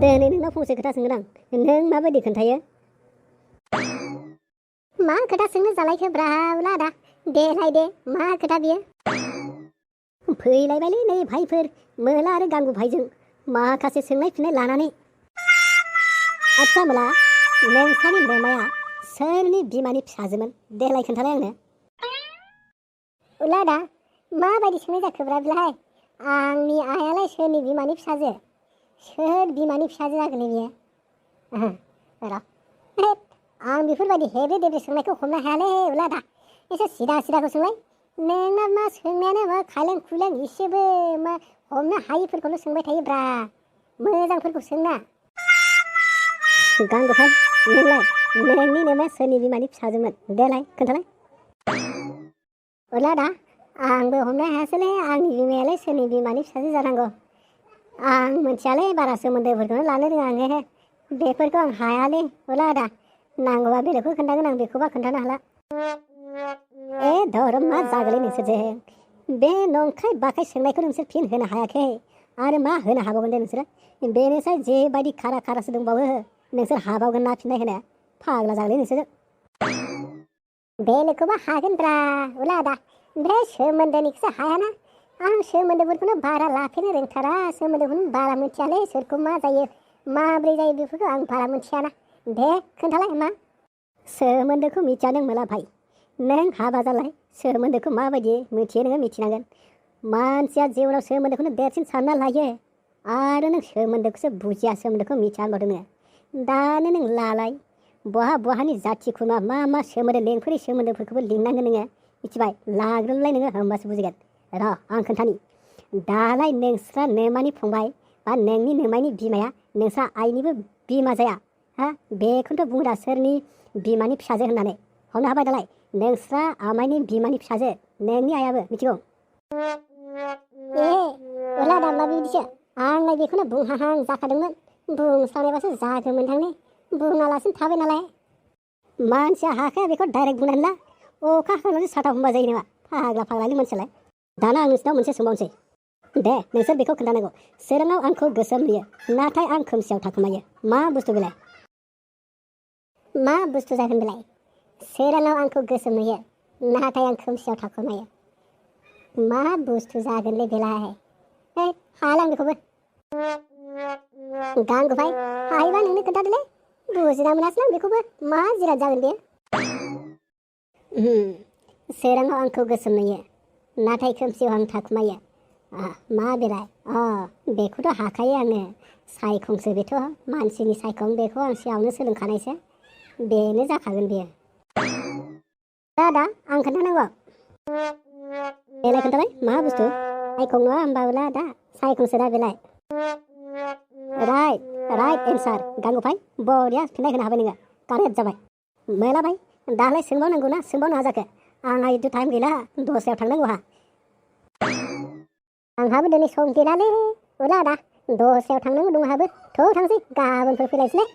दिनै नोंनाव फंसे खोथा सोंगोन आं, नों माबायदि खोन्थायो? मा खोथा सोंनो जालायखोब्रा उलादा, देलाय दे मा खोथा बियो? फैलायबायलै नै भाइफोर, मोला आरो गांगु भाइजों माखासे सोंनाय फिन्नाय लानानै। आच्छा मोला, नोंसानि नोमाया सोरनि बिमानि फिसाजोमोन? देलाय खोन्थालाय आंनो। उलादा, माबायदि सोंनाय जाखोब्रा बिलाय? आंनि आइयालाय सोरनि बिमानि फिसाजो? सोर बिमानि फिसाजो जागोनलै बियो? र' आं बेफोरबायदि हेब्रे देब्रे सोंनायखौ हमनो हायालै उलादा, एसे सिदा सिदाखौ सोंलाय। नोंना मा सोंनायानो मा खायलें खुइलें इसेबो मा हमनो हायिफोरखौल' सोंबाय थायोब्रा, मोजांफोरखौ सोंना। गांगु भाइ, नोंलाय नोंनि नोमा सोरनि बिमानि फिसाजोमोन? देलाय खोन्थालाय। उलादा, आंबो हमनो हायासैलै आंनि बिमायालाय सोरनि बिमानि फिसाजो जानांगौ। आं मिथियालै, बारा सोमोन्दोफोरखौनो लानो रोङा आङो। बेफोरखौ आं हायालै उलादा, नांगौबा बेलेगखौ खोन्थागोन आं, बेखौबा खोन्थानो हाला। ए धरम मा जागोलै नोंसोरजों? बे नंखाय बाखाय सोंनायखौ नोंसोर फिन होनो हायाखै आरो मा होनो हाबावगोन दे नोंसोरो? बेनोसै जेबायदि खारा खारासो दंबावो नोंसोर हाबावगोन ना फिननाय होनो? फाग्ला जागोलै नोंसोरो। बेलेगखौबा हागोनब्रा उलादा, बे सोमोन्दोनिखौसो हायाना। आं सोमोन्दोफोरखौनो बारा लाफेरनो रोंथारा, सोमोन्दोखौनो बारा मिथियालै, सोरखौ मा जायो माब्रै जायो बेफोरखौ आं बारा मिथियाना। दे खोन्थालाय मा? सोमोन्दोखौ मिथिया नों मोला भाइ, नों हाबा जालाय सोमोन्दोखौ माबायदि मिथियो नोङो मिथिनांगोन। मानसिया जिउनाव सोमोन्दोखौनो देरसिन सानना लायो आरो नों सोमोन्दोखौसो बुजिया, सोमोन्दोखौ मिथिया होनबावदों नोङो। दानो नों लालाय बहानि जाथि खुरमा मा मा सोमोन्दो लेंफोरै सोमोन्दोफोरखौबो लिंनांगोन नोङो, मिथिबाय? लाग्रोलाय नोङो, होमबासो बुजिगोन। र' आं खोन्थानि। दालाय नोंस्रा नोमानि फंबाय बा नोंनि नोमायनि बिमाया नोंस्रा आइनिबो बिमा जाया, हा? बेखौनोथ' बुंदा सोरनि बिमानि फिसाजो होननानै। हमनो हाबाय दालाय? नोंस्रा आमाइनि बिमानि फिसाजो, नोंनि आइयाबो, मिथिगौ? ए उलादा, मा बिदिसो? आंलाय बेखौनो बुंहाहां जाखादोंमोन। बुंस्लायबासो जागौमोनदांलै, बुङालासिनो थाबाय नालाय। मानसिया हाखाया बेखौ डाइरेक्ट बुंनानै ला। अखा हाखांनानै साथा हमबा जायो नामा? फाग्लालै मानसियालाय। दाना आं नोंसिनाव मोनसे सोंबावनोसै। दे नोंसोर बेखौ खोन्थानांगौ। सोराङाव आंखौ गोसोम नुयो, नाथाय आं खोमसियाव थाखोमायो। मा बुस्थु बेलाय? मा बुस्थु जागोन बेलाय? सोराङाव आंखौ गोसोम नुयो, नाथाय आं खोमसियाव थाखोमायो। मा बुस्थु जागोनलै बेलाय? हाला आं बेखौबो। गांगु भाइ, हायोबा नोंनो खोन्थादोलै, बुजिना मोनासै आं बेखौबो। मा जिराद जागोन बेयो? सोराङाव आंखौ गोसोम नुयो, नाथाय खोमसियाव आं थाखुमायो। मा बेलाय? बेखौथ' हाखायो आङो। सायखंसो बेथ', मानसिनि सायखं, बेखौ आं सिगाङावनो सोलोंखानायसो। बेनो जाखागोन बेयो। दा आं खोन्थानांगौ? बेलाय खोन्थालाय, मा बुस्थु? सायखं नङा होमबा उलादा, सायखंसो दा बेलाय। राइट एन्सार गांगु भाइ, बरिया फिन्नाय होनो हाबाय नोङो। कारेक्ट जाबाय। मोला भाइ, दालाय सोंबावनांगौ ना सोंबावनो हाजाखो? आंहा इदि टाइम गैला, दस्रायाव थांनांगौ आंहा। आंहाबो दिनै सम गैलालै उलादा, दस्रायाव थांनांगौ दं आंहाबो। थ' थांसै, गाबोनफोर फैलायसैलै।